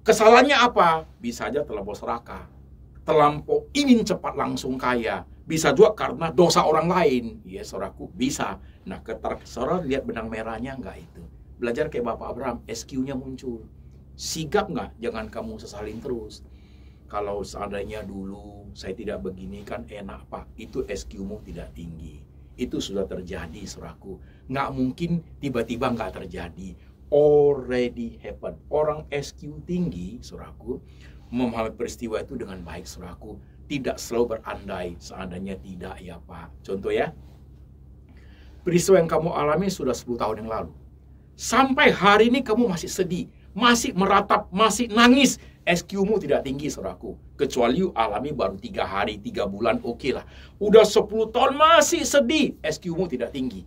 Kesalahannya apa? Bisa aja terlampau serakah. Terlampau ingin cepat langsung kaya. Bisa juga karena dosa orang lain. Ya, saudaraku, bisa. Nah, saudara lihat benang merahnya enggak itu? Belajar kayak Bapak Abraham, SQ-nya muncul. Sigap enggak? Jangan kamu sesalin terus. Kalau seandainya dulu saya tidak begini kan enak, Pak. Itu SQ-mu tidak tinggi. Itu sudah terjadi, saudaraku. Nggak mungkin tiba-tiba nggak terjadi. Already happened. Orang SQ tinggi, saudaraku, memahami peristiwa itu dengan baik, saudaraku. Tidak selalu berandai, seandainya tidak, ya Pak. Contoh ya, peristiwa yang kamu alami sudah 10 tahun yang lalu. Sampai hari ini kamu masih sedih. masih meratap, masih nangis, SQ-mu tidak tinggi, saudaraku. Kecuali you alami baru 3 hari, 3 bulan, oke lah. Udah 10 tahun masih sedih, SQ-mu tidak tinggi.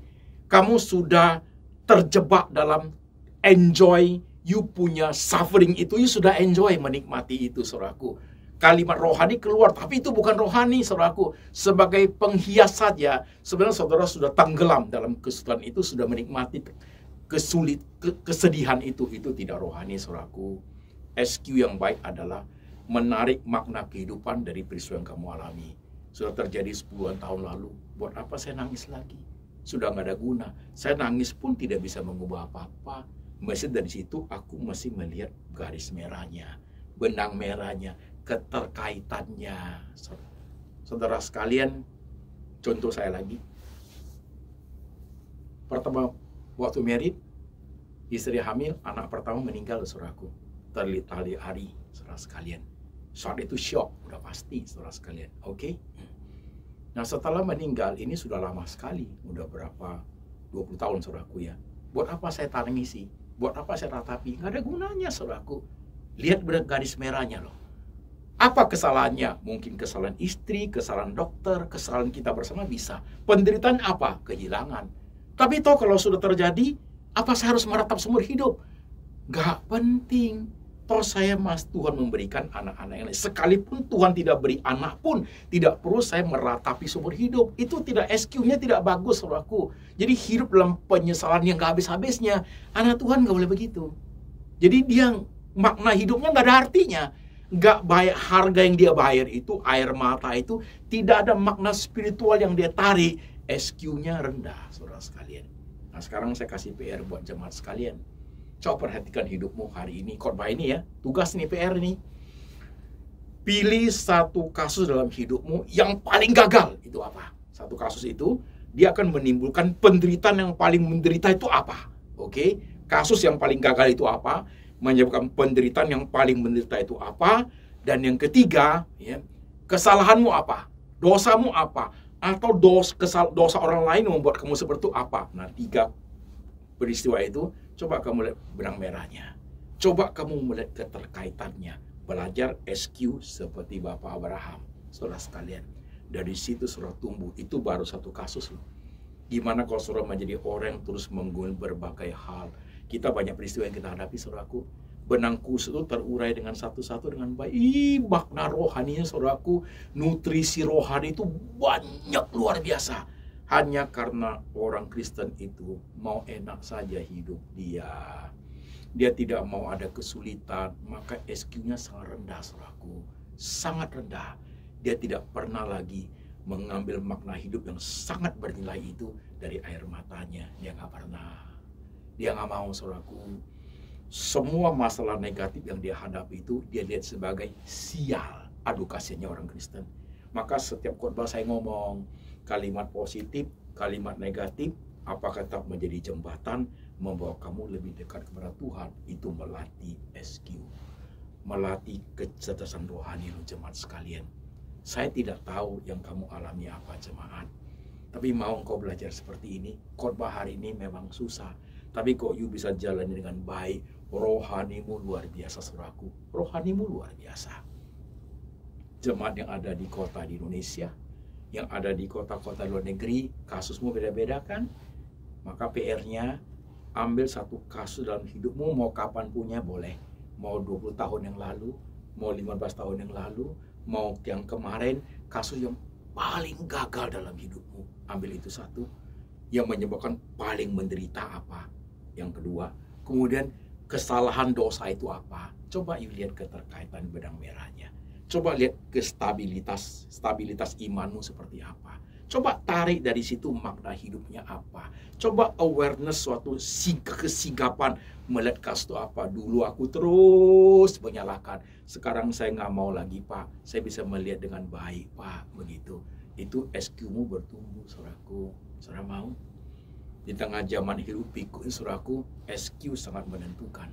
Kamu sudah terjebak dalam enjoy, you punya suffering itu, you sudah enjoy menikmati itu, saudaraku. Kalimat rohani keluar, tapi itu bukan rohani, saudaraku. Sebagai penghias saja, sebenarnya saudara sudah tenggelam dalam kesulitan itu, sudah menikmati kesedihan itu tidak rohani, saudaraku. SQ yang baik adalah menarik makna kehidupan dari peristiwa yang kamu alami. Sudah terjadi 10-an tahun lalu, buat apa saya nangis lagi? Sudah nggak ada guna. Saya nangis pun tidak bisa mengubah apa-apa. Masih dari situ aku masih melihat garis merahnya, benang merahnya, keterkaitannya. Saudara sekalian, contoh saya lagi. Pertama, waktu married, istri hamil, anak pertama meninggal, saudaraku. Tertali hari, saudara sekalian. Saat itu shock, udah pasti, saudara sekalian. Oke? Nah, setelah meninggal, ini sudah lama sekali. Udah berapa? 20 tahun, saudaraku ya. Buat apa saya tangisi? Buat apa saya ratapi? Nggak ada gunanya, saudaraku. Lihat garis merahnya loh. Apa kesalahannya? Mungkin kesalahan istri, kesalahan dokter, kesalahan kita bersama bisa. Penderitaan apa? Kehilangan. Tapi toh kalau sudah terjadi, apa saya harus meratap seumur hidup? Nggak penting. Toh Tuhan memberikan anak-anak yang lain. Sekalipun Tuhan tidak beri anak pun, tidak perlu saya meratapi seumur hidup. Itu tidak, SQ-nya tidak bagus, saudaraku. Jadi hidup dalam penyesalan yang gak habis-habisnya. Anak Tuhan gak boleh begitu. Jadi dia, makna hidupnya gak ada artinya. Gak bayar, harga yang dia bayar itu, air mata itu, tidak ada makna spiritual yang dia tarik. SQ-nya rendah, saudara sekalian. Nah, sekarang saya kasih PR buat jemaat sekalian. Coba perhatikan hidupmu hari ini, khotbah ini ya. Tugas nih, PR nih. Pilih satu kasus dalam hidupmu yang paling gagal. Itu apa? Satu kasus itu, dia akan menimbulkan penderitaan yang paling menderita itu apa? Oke? Kasus yang paling gagal itu apa? Menyebabkan penderitaan yang paling menderita itu apa? Dan yang ketiga, ya, kesalahanmu apa? Dosamu apa? Atau dosa orang lain yang membuat kamu seperti itu apa? Nah, 3 peristiwa itu, coba kamu lihat benang merahnya. Coba kamu melihat keterkaitannya. Belajar SQ seperti Bapak Abraham. Saudara sekalian. Dari situ saudara tumbuh. Itu baru satu kasus loh. Gimana kalau saudara menjadi orang yang terus menggumul berbagai hal. Kita banyak peristiwa yang kita hadapi, saudaraku. Benang khusus itu terurai dengan satu-satu dengan baik. Makna rohaninya, saudaraku. Nutrisi rohani itu banyak, luar biasa. Hanya karena orang Kristen itu mau enak saja hidup dia. Dia tidak mau ada kesulitan, maka SQ-nya sangat rendah, saudaraku. Sangat rendah. Dia tidak pernah lagi mengambil makna hidup yang sangat bernilai itu dari air matanya. Dia nggak pernah. Dia nggak mau, saudaraku. Semua masalah negatif yang dia hadapi itu, dia lihat sebagai sial. Aduh, kasihannya orang Kristen. Maka setiap khotbah saya ngomong, kalimat positif, kalimat negatif, apakah tetap menjadi jembatan membawa kamu lebih dekat kepada Tuhan? Itu melatih SQ, melatih kecerdasan rohani lo, jemaat sekalian. Saya tidak tahu yang kamu alami apa, jemaat. Tapi mau engkau belajar seperti ini. Khotbah hari ini memang susah, tapi kok you bisa jalani dengan baik. Rohanimu luar biasa, saudaraku. Rohanimu luar biasa. Jemaat yang ada di kota di Indonesia, yang ada di kota-kota luar negeri, kasusmu beda-beda kan? Maka PR-nya, ambil satu kasus dalam hidupmu, mau kapan punya boleh. Mau 20 tahun yang lalu, mau 15 tahun yang lalu, mau yang kemarin, kasus yang paling gagal dalam hidupmu. Ambil itu satu, yang menyebabkan paling menderita apa. Yang kedua, kemudian kesalahan dosa itu apa. Coba lihat keterkaitan benang merahnya. Coba lihat ke stabilitas imanmu seperti apa. Coba tarik dari situ makna hidupnya apa. Coba awareness suatu kesigapan melihat kasus itu apa. Dulu aku terus menyalahkan. Sekarang saya nggak mau lagi, Pak. Saya bisa melihat dengan baik, Pak. Begitu. Itu SQ-mu bertumbuh, saudaraku. Saudara mau? Di tengah zaman hidup pikuk, saudaraku, SQ sangat menentukan.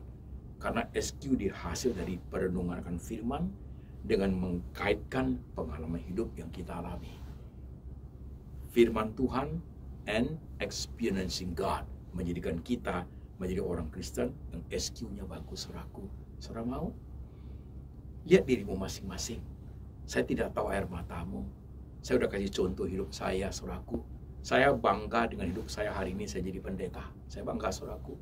Karena SQ dihasil dari perenungan akan firman, dengan mengkaitkan pengalaman hidup yang kita alami. Firman Tuhan and experiencing God menjadikan kita menjadi orang Kristen yang SQ-nya bagus, saudaraku. Saudara mau? Lihat dirimu masing-masing. Saya tidak tahu air matamu. Saya udah kasih contoh hidup saya, saudaraku. Saya bangga dengan hidup saya hari ini, saya jadi pendeta. Saya bangga, saudaraku.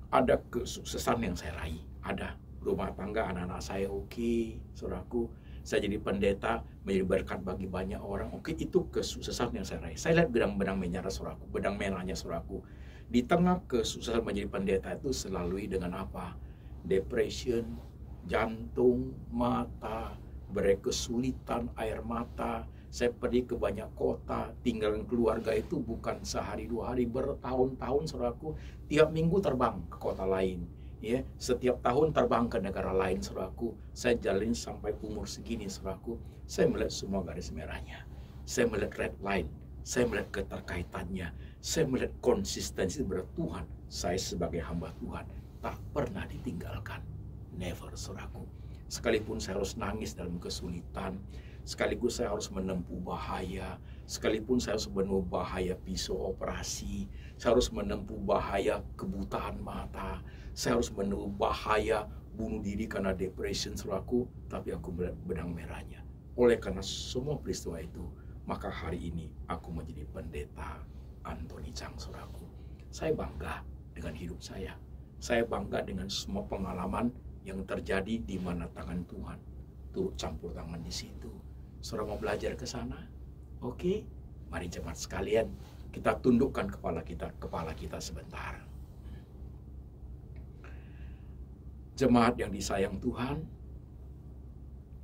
Ada kesuksesan yang saya raih. Ada rumah tangga, anak-anak saya oke, saudaraku. Saya jadi pendeta, menjadi berkat bagi banyak orang. Oke, itu kesuksesan yang saya raih. Saya lihat benang-benang merah, saudaraku. Benang merahnya, saudaraku. Di tengah kesuksesan menjadi pendeta itu selalu dengan apa? Depression, jantung, mata, berkesulitan, air mata. Saya pergi ke banyak kota, tinggalin keluarga itu bukan sehari dua hari, bertahun-tahun, saudaraku. Tiap minggu terbang ke kota lain. Ya, setiap tahun terbang ke negara lain, saudaraku. Saya jalin sampai umur segini, saudaraku. Saya melihat semua garis merahnya. Saya melihat red line. Saya melihat keterkaitannya. Saya melihat konsistensi berat Tuhan. Saya sebagai hamba Tuhan tak pernah ditinggalkan. Never, saudaraku. Sekalipun saya harus nangis dalam kesulitan, sekaligus saya harus menempuh bahaya, sekalipun saya harus menempuh bahaya pisau operasi, saya harus menempuh bahaya kebutaan mata, saya harus menempuh bahaya bunuh diri karena depression, saudaraku, tapi aku melihat benang merahnya. Oleh karena semua peristiwa itu, maka hari ini aku menjadi pendeta Anthony Chang, saudaraku. Saya bangga dengan hidup saya. Saya bangga dengan semua pengalaman yang terjadi di mana tangan Tuhan turut campur tangan di situ. Saudara mau belajar ke sana? Oke, mari jemaat sekalian, kita tundukkan kepala kita sebentar. Jemaat yang disayang Tuhan,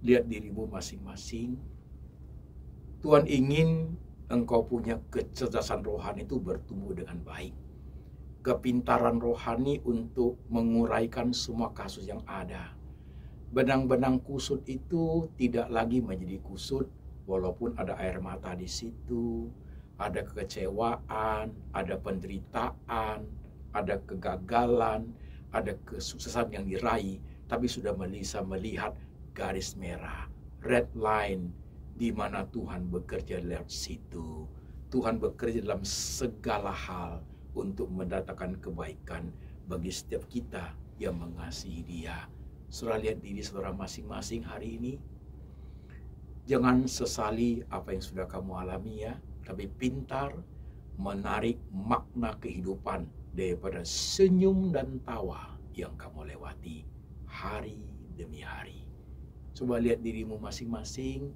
lihat dirimu masing-masing. Tuhan ingin engkau punya kecerdasan rohani itu bertumbuh dengan baik. Kepintaran rohani untuk menguraikan semua kasus yang ada. Benang-benang kusut itu tidak lagi menjadi kusut, walaupun ada air mata di situ, ada kekecewaan, ada penderitaan, ada kegagalan, ada kesuksesan yang diraih, tapi sudah bisa melihat garis merah, red line, di mana Tuhan bekerja lewat situ. Tuhan bekerja dalam segala hal untuk mendatangkan kebaikan bagi setiap kita yang mengasihi Dia. Saudara lihat diri saudara masing-masing hari ini. Jangan sesali apa yang sudah kamu alami ya, tapi pintar menarik makna kehidupan daripada senyum dan tawa yang kamu lewati hari demi hari. Coba lihat dirimu masing-masing.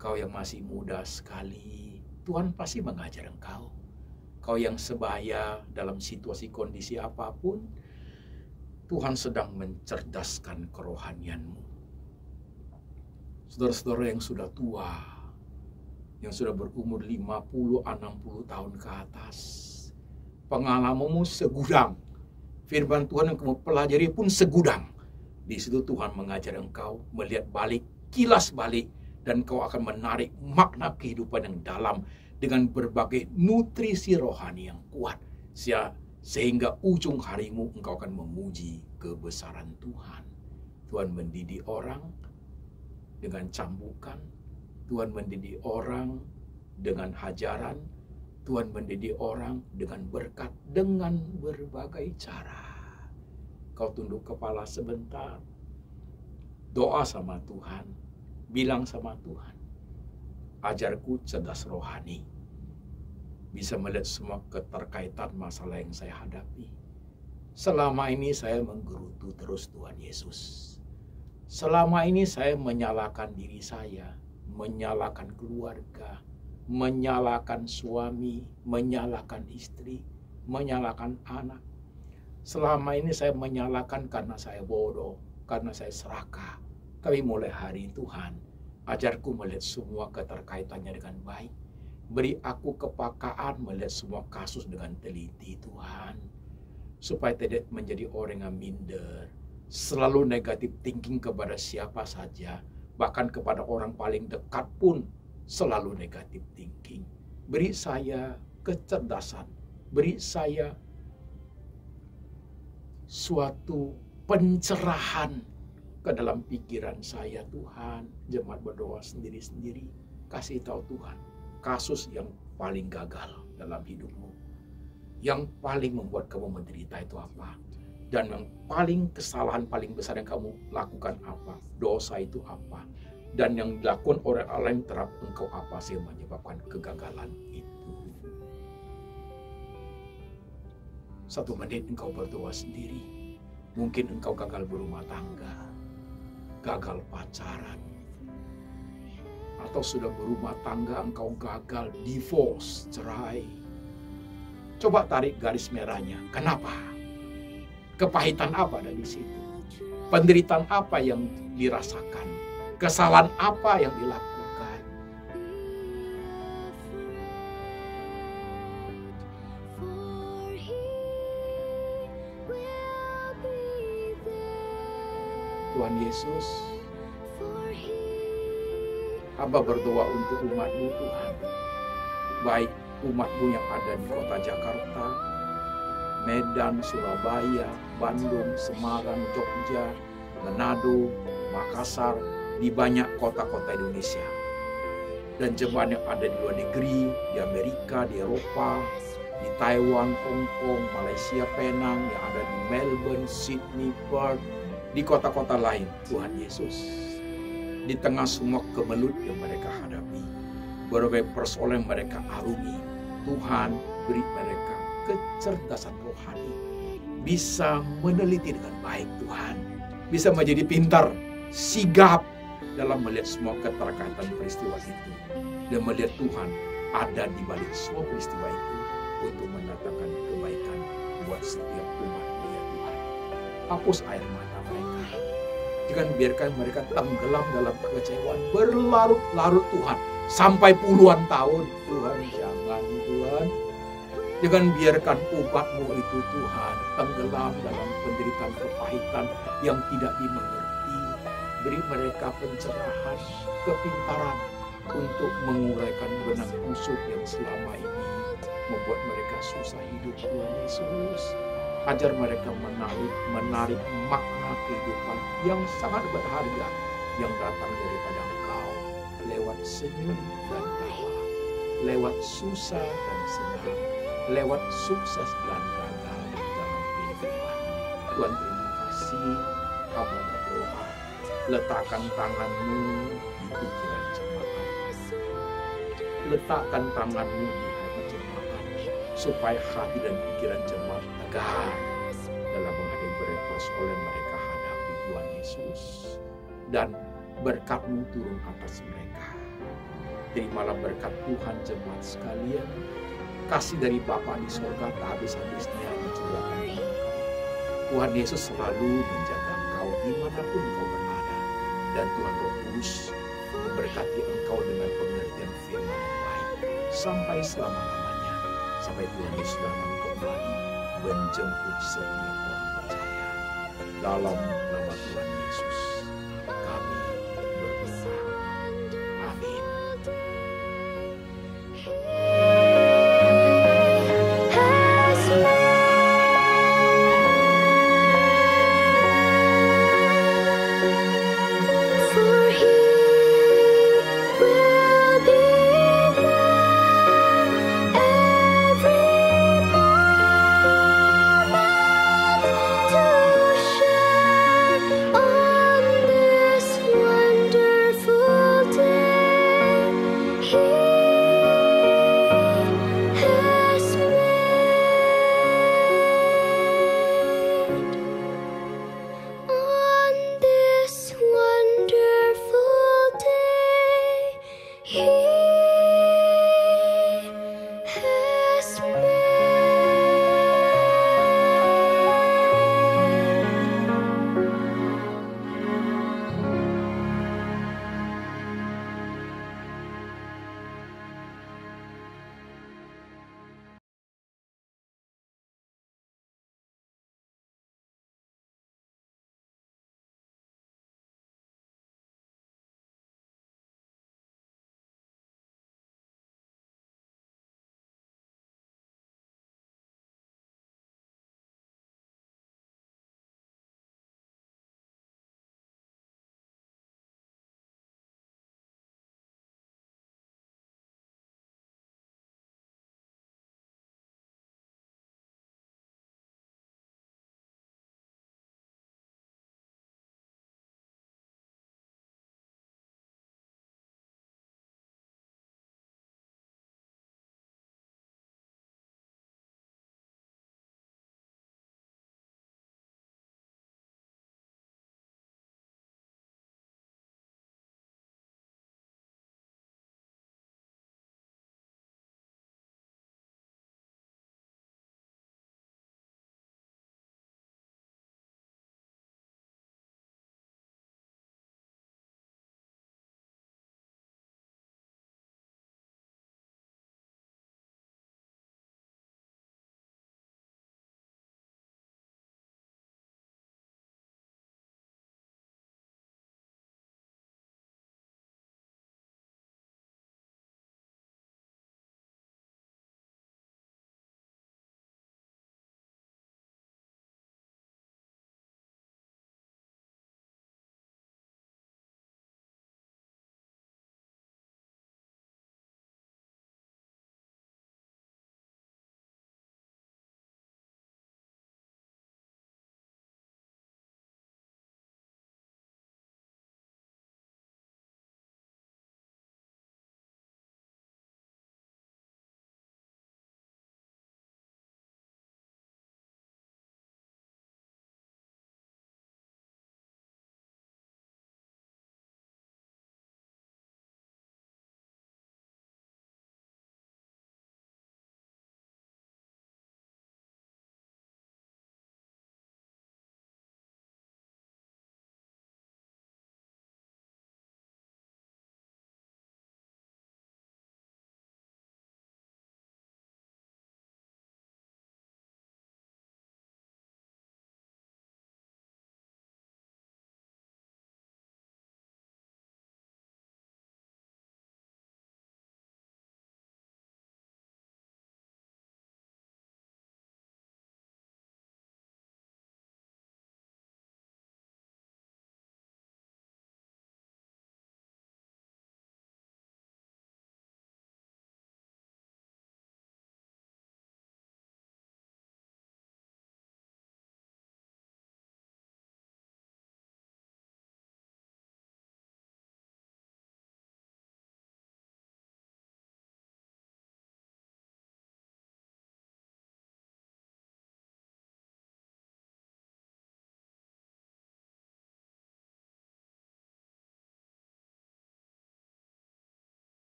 Kau yang masih muda sekali, Tuhan pasti mengajar engkau. Kau yang sebaya dalam situasi kondisi apapun, Tuhan sedang mencerdaskan kerohanianmu. Saudara-saudara yang sudah tua, yang sudah berumur 50, 60 tahun ke atas, pengalamanmu segudang. Firman Tuhan yang kamu pelajari pun segudang. Di situ Tuhan mengajar engkau melihat balik, kilas balik, dan kau akan menarik makna kehidupan yang dalam dengan berbagai nutrisi rohani yang kuat. Sehingga ujung harimu engkau akan memuji kebesaran Tuhan. Tuhan mendidik orang dengan cambukan. Tuhan mendidik orang dengan hajaran. Tuhan mendidik orang dengan berkat, dengan berbagai cara. Kau tunduk kepala sebentar. Doa sama Tuhan. Bilang sama Tuhan, ajarku cerdas rohani. Bisa melihat semua keterkaitan masalah yang saya hadapi. Selama ini saya menggerutu terus Tuhan Yesus. Selama ini saya menyalahkan diri saya, menyalahkan keluarga, menyalahkan suami, menyalahkan istri, menyalahkan anak. Selama ini saya menyalahkan karena saya bodoh, karena saya serakah. Tapi mulai hari Tuhan, ajarku melihat semua keterkaitannya dengan baik. Beri aku kepakaan melihat semua kasus dengan teliti Tuhan. Supaya tidak menjadi orang yang minder. Selalu negatif thinking kepada siapa saja. Bahkan kepada orang paling dekat pun selalu negatif thinking. Beri saya kecerdasan. Beri saya suatu pencerahan ke dalam pikiran saya Tuhan. Jemaat berdoa sendiri-sendiri. Kasih tahu Tuhan kasus yang paling gagal dalam hidupmu. Yang paling membuat kamu menderita itu apa? Dan yang kesalahan paling besar yang kamu lakukan apa? Dosa itu apa? Dan yang dilakukan oleh Allah yang terhadap engkau apa sih yang menyebabkan kegagalan itu? 1 menit engkau berdoa sendiri. Mungkin engkau gagal berumah tangga, gagal pacaran, atau sudah berumah tangga engkau gagal divorce, cerai. Coba tarik garis merahnya. Kenapa? Kepahitan apa ada di situ? Penderitaan apa yang dirasakan? Kesalahan apa yang dilakukan? Tuhan Yesus, hamba berdoa untuk umat-Mu Tuhan. Baik umat-Mu yang ada di kota Jakarta, Medan, Surabaya, Bandung, Semarang, Jogja, Manado, Makassar, di banyak kota-kota Indonesia. Dan jemaat yang ada di luar negeri, di Amerika, di Eropa, di Taiwan, Hong Kong, Malaysia, Penang, yang ada di Melbourne, Sydney, Perth, di kota-kota lain. Tuhan Yesus, di tengah semua kemelut yang mereka hadapi, berbagai persoalan yang mereka arungi, Tuhan beri mereka kecerdasan rohani, bisa meneliti dengan baik Tuhan, bisa menjadi pintar, sigap dalam melihat semua keterkaitan peristiwa itu, dan melihat Tuhan ada di balik semua peristiwa itu untuk mendatangkan kebaikan buat setiap umat-Mu ya Tuhan. Hapus air mata mereka, jangan biarkan mereka tenggelam dalam kekecewaan berlarut-larut Tuhan sampai puluhan tahun. Tuhan, jangan Tuhan, jangan biarkan umat-Mu itu Tuhan tenggelam dalam penderitaan kepahitan yang tidak dimengerti. Beri mereka pencerahan, kepintaran untuk menguraikan benang kusut yang selama ini membuat mereka susah hidup. Tuhan Yesus, ajar mereka menarik makna kehidupan yang sangat berharga yang datang daripada Engkau lewat senyum dan tawa, lewat susah dan senang, lewat sukses dan gagal dalam kehidupan. Tuhan, terima kasih. Hamba berdoa, letakkan tangan-Mu di pikiran jemaat, letakkan tangan-Mu di hati jemaat, supaya hati dan pikiran jemaat tegar dalam menghadapi persoalan mereka hadapi. Tuhan Yesus, dan berkat-Mu turun atas mereka. Terimalah berkat Tuhan jemaat sekalian. Kasih dari Bapa di surga tak habis-habisnya dicurahkan. Tuhan Yesus selalu menjaga engkau dimanapun engkau berada. Dan Tuhan Roh Kudus memberkati engkau dengan pengertian firman yang baik sampai selama-lamanya. Sampai Tuhan Yesus datang kembali menjemput setiap orang percaya. Dalam nama Tuhan